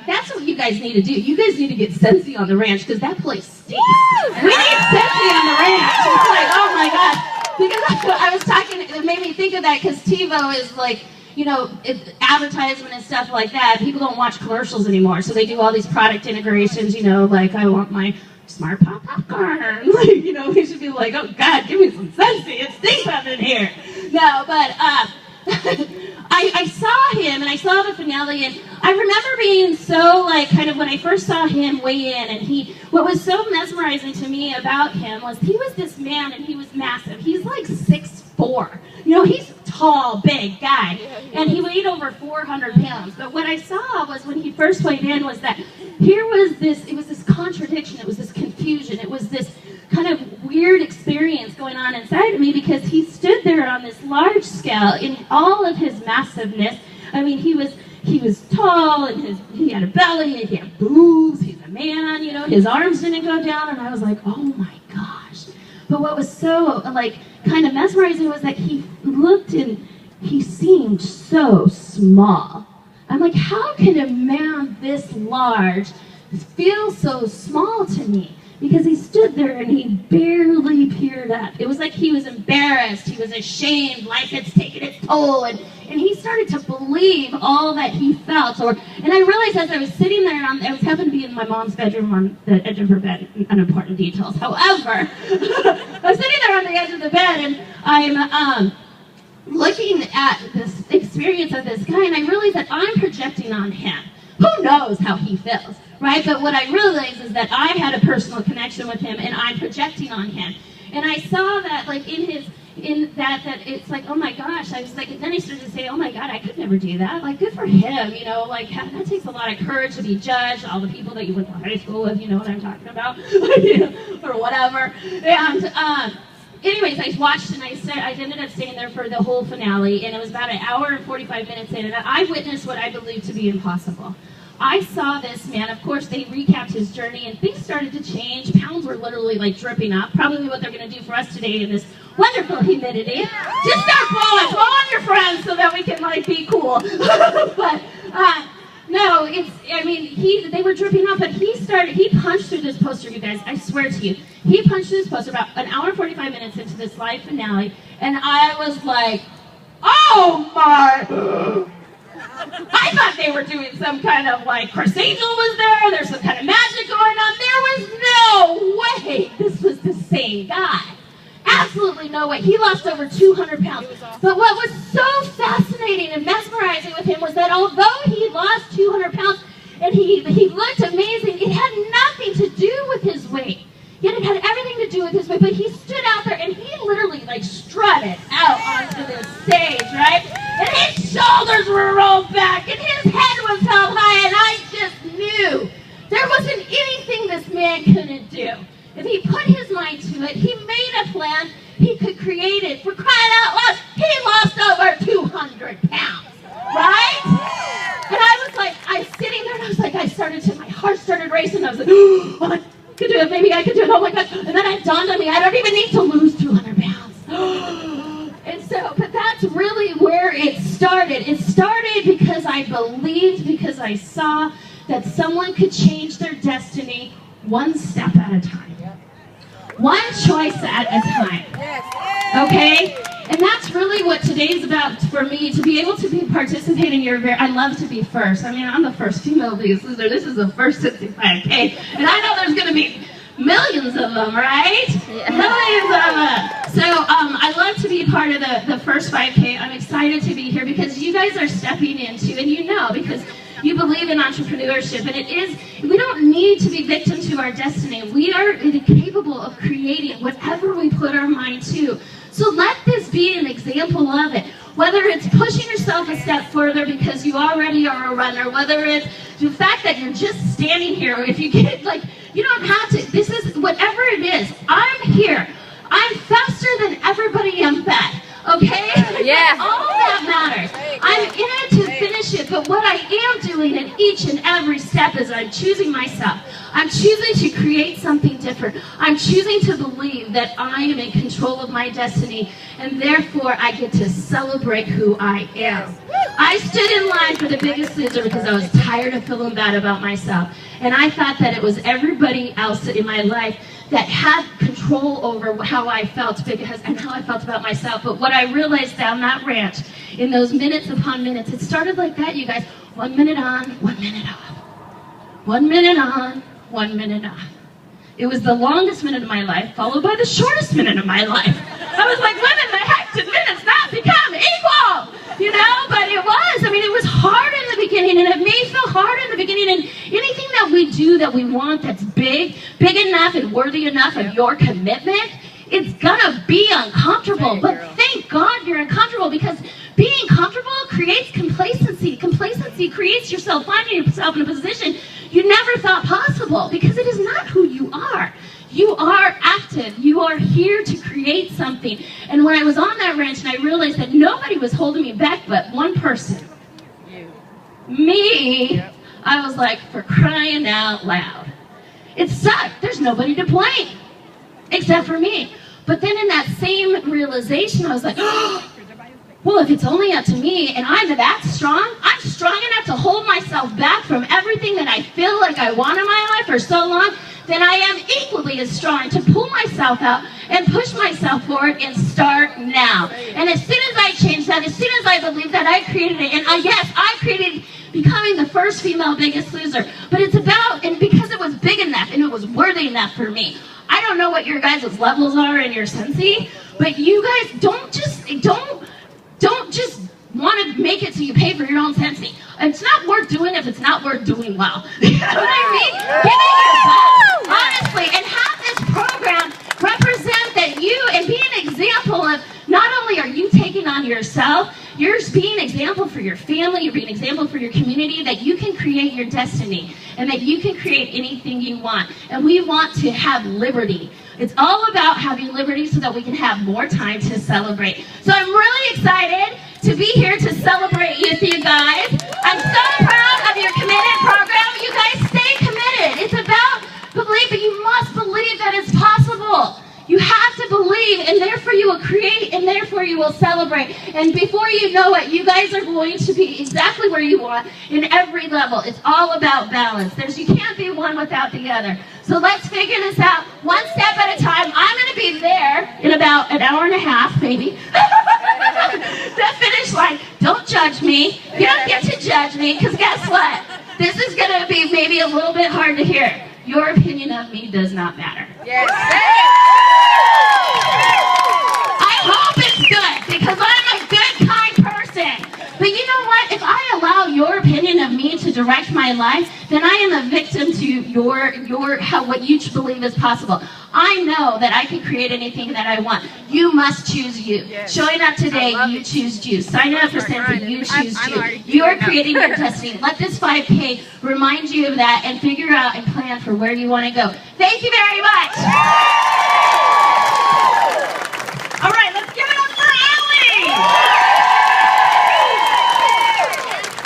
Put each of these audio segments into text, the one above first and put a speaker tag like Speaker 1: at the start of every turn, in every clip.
Speaker 1: that's what you guys need to do. You guys need to get Scentsy on the ranch because that place stinks. We need Scentsy on the ranch. It's like, oh my God. Because I was talking, it made me think of that because TiVo is like, advertisement and stuff like that. People don't watch commercials anymore, so they do all these product integrations, like I want my Smart Pop popcorn. We should be like, oh God, give me some Scentsy. It stinks up in here. No, but I saw him, and I saw the finale, and I remember being so, kind of when I first saw him weigh in, and what was so mesmerizing to me about him was he was this man, and he was massive. He's like 6'4". He's a tall, big guy, and he weighed over 400 pounds. But what I saw was when he first weighed in was that it was this contradiction, it was this confusion, it was this kind of weird experience going on inside of me because he stood there on this large scale in all of his massiveness. I mean, he was tall, and he had a belly, and he had boobs, he's a man, his arms didn't go down, and I was like, oh my gosh. But what was so, kind of mesmerizing was that he looked and he seemed so small. I'm like, how can a man this large feel so small to me? Because he stood there and he barely peered up. It was like he was embarrassed, he was ashamed, life had taken its toll, and he started to believe all that he felt. And I realized as I was sitting there, I was happened to be in my mom's bedroom on the edge of her bed, unimportant details. However, I was sitting there on the edge of the bed, and I'm looking at this experience of this guy, and I realized that I'm projecting on him. Who knows how he feels, right? But what I realized is that I had a personal connection with him, and I'm projecting on him. And I saw that, in that it's like, oh my gosh, I was like, and then I started to say, oh my God, I could never do that. Good for him, that takes a lot of courage to be judged. All the people that you went to high school with, you know what I'm talking about, or whatever. And anyways, I watched, and I ended up staying there for the whole finale, and it was about an hour and 45 minutes in, and I witnessed what I believed to be impossible. I saw this man, of course, they recapped his journey, and things started to change. Pounds were literally dripping up, probably what they're going to do for us today in this wonderful humidity. Just start blowing, blow on your friends so that we can be cool. But no, they were dripping up, but he punched through this poster, you guys, I swear to you. He punched through this poster about an hour and 45 minutes into this live finale, and I was like, oh my... I thought they were doing some kind of Chris Angel was there, there's some kind of magic going on. There was no way this was the same guy. Absolutely no way. He lost over 200 pounds. But what was so fascinating and mesmerizing with him was that although he lost 200 pounds and he looked amazing, it had nothing to do with his weight. Yet it had everything to do with his weight. But he stood out there and he literally strutted out onto this stage, right? And his shoulders were rolled back and his head was held high, and I just knew there wasn't anything this man couldn't do. If he put his mind to it, he made a plan, he could create it. For crying out loud, he lost over 200 pounds, right? And I was sitting there, and I was my heart started racing. I was like, oh, I could do it, maybe I could do it, oh my God. And then it dawned on me, I don't even need to lose 200 pounds. But that's really where it started. It started because I believed, because I saw that someone could change their destiny one step at a time. One choice at a time. Okay? And that's really what today's about for me, to be able to participate in your I love to be first. I'm the first female Biggest Loser. This is the first 65K. And I know there's going to be millions of them, right? Yeah. Millions of them. So I love to be part of the first 5K. I'm excited to be here because you guys are stepping into, and because you believe in entrepreneurship, and we don't need to be victim to our destiny. We are capable of creating whatever we put our mind to. So let this be an example of it. Whether it's pushing yourself a step further because you already are a runner, whether it's the fact that you're just standing here, if you get you don't have to, whatever it is, I'm here. I'm faster than everybody in bed. Okay?
Speaker 2: Yeah.
Speaker 1: All that matters. I'm in it to finish it, but what I am doing in each and every step is I'm choosing myself. I'm choosing to create something different. I'm choosing to believe that I am in control of my destiny, and therefore I get to celebrate who I am. I stood in line for the Biggest Loser because I was tired of feeling bad about myself, and I thought that it was everybody else in my life that had control over how I felt and how I felt about myself. But what I realized down that ranch, in those minutes upon minutes, it started like that, you guys. 1 minute on, 1 minute off. 1 minute on, 1 minute off. It was the longest minute of my life, followed by the shortest minute of my life. I was like, when in the heck did minutes not become equal? You know, but it was. I mean, it was hard in the beginning, and it may feel hard in the beginning, and anything that we do that we want that's big enough and worthy enough of your commitment, it's gonna be uncomfortable. But thank God you're uncomfortable, because being comfortable creates complacency. Complacency creates finding yourself in a position you never thought possible, because it is not who you are. You are active. You are here to create something. And when I was on that ranch and I realized that nobody was holding me back but one person, me, I was like, for crying out loud. It sucked. There's nobody to blame except for me. But then in that same realization, I was like, oh, well, if it's only up to me and I'm that strong, I'm strong enough to hold myself back from everything that I feel like I want in my life for so long, then I am equally as strong to pull myself out and push myself forward and start now. And as soon as I changed that, as soon as I believed that, I created it. And yes, I created becoming the first female Biggest Loser. But it's about, and because it was big enough and it was worthy enough for me. I don't know what your guys' levels are in your Scentsy, but you guys don't just want to make it so you pay for your own Scentsy. It's not worth doing if it's not worth doing well. You know what I mean? Give it your best, honestly, and have this program represent that you, and be an example of, not only are you taking on yourself, you're being an example for your family, you're being an example for your community, that you can create your destiny, and that you can create anything you want. And we want to have liberty. It's all about having liberty so that we can have more time to celebrate. So I'm really excited to be here to celebrate with you guys. I'm so proud of your committed program. You guys stay committed. It's about belief, but you must believe that it's possible. You have to believe, and therefore you will create, and therefore you will celebrate. And before you know it, you guys are going to be exactly where you want in every level. It's all about balance. You can't be one without the other. So let's figure this out one step at a time. I'm going to be there in about an hour and a half, maybe. The finish line. Don't judge me. You don't get to judge me, because guess what? This is going to be maybe a little bit hard to hear. Your opinion of me does not matter.
Speaker 2: Yes.
Speaker 1: I hope it's good, because I'm a good, kind person. But you know what? If I allow your opinion of me to direct my life, then I am a victim to what you believe is possible. I know that I can create anything that I want. You must choose you. Yes. Showing up today, you choose you. Signing up for Scentsy, you choose you. You are creating your destiny. Let this 5K remind you of that, and figure out and plan for where you want to go. Thank you very much. All right, let's give it up for Allie.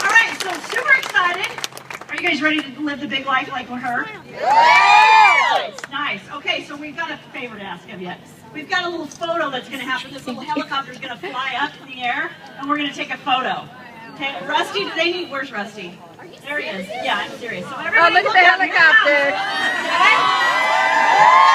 Speaker 1: All right, so super excited. Are you guys ready to live the big life like her? Nice. Okay, so we've got a favor to ask of you. We've got a little photo that's going to happen. This little helicopter is going to fly up in the air, and we're going to take a photo. Okay, Rusty, where's Rusty? There he is. Yeah, I'm serious. So everybody,
Speaker 2: look at the helicopter.
Speaker 1: Okay?